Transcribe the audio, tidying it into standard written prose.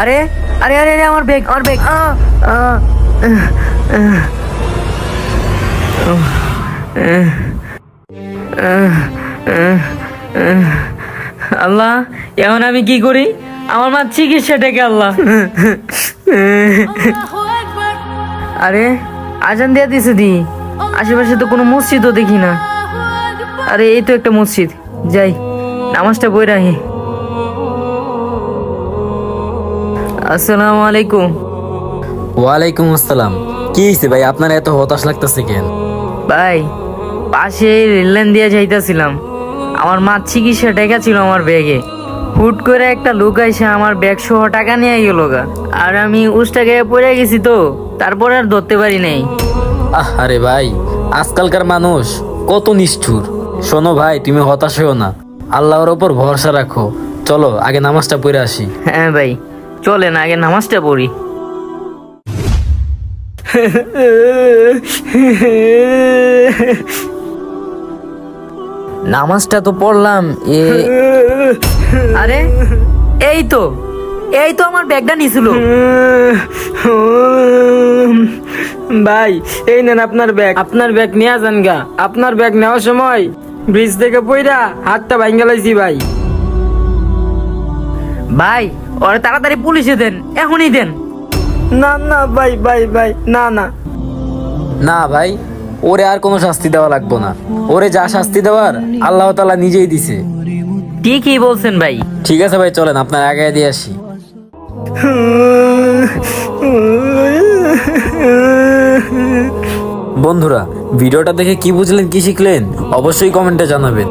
আরে আরে আরে আরে আমার ব্যাগ আল্লাহ, এখন আমি কি করি? আমার মা চিকিৎসা ডেকে আল্লাহ। আরে আজান দিয়া দিছে দি, আশেপাশে তো কোনো মসজিদও দেখি না। আরে এই তো একটা মসজিদ, যাই নামাজটা পড়ে রাখি। আসসালামু আলাইকুম। ওয়ালাইকুম আসসালাম। কি হয়েছে ভাই, আপনার এত হতাশ লাগতেছে কেন? ভাই, পাশে রেল লাইন দিয়ে যাইতেছিলাম, আমার মা চিকিৎসা টাকা ছিল আমার ব্যাগে। হুট করে একটা লোক আইসা আমার ব্যাগ সহ টাকা নিয়ে গেল গা, আর আমি উস্টাকে পড়ে গেছি তো, তারপর আর ধরতে পারি নাই। আরে ভাই, আজকালকার মানুষ কত নিষ্ঠুর। শোনো ভাই, তুমি হতাশ হও না, আল্লাহর ওপর ভরসা রাখো। চলো আগে নামাজটা পড়ে আসি। হ্যাঁ ভাই, চলেন আগে নামাজটা পড়ি। নামাজটা তো পড়লাম, আরে এই তো আমার ব্যাগটা নিছিল। ভাই এই নেন আপনার ব্যাগ নিয়ে যান গা। আপনার ব্যাগ নেওয়ার সময় ব্রিজ থেকে পইরা হাতটা ভাঙ্গা লাইছি ভাই। ভাই ওরে তাড়াতাড়ি পুলিশে দেন, এখনই দেন। না না ভাই ভাই ভাই, না না না ভাই, ওরে আর কোনো শাস্তি দেওয়া লাগবো না। ওরে যা শাস্তি দেওয়ার আল্লাহ তাআলা নিজেই দিছে। ঠিকই বলছেন ভাই। ঠিক আছে ভাই, চলেন আপনার আগে দিয়ে আসি। বন্ধুরা, ভিডিওটা দেখে কি বুঝলেন, কি শিখলেন অবশ্যই কমেন্টে জানাবেন।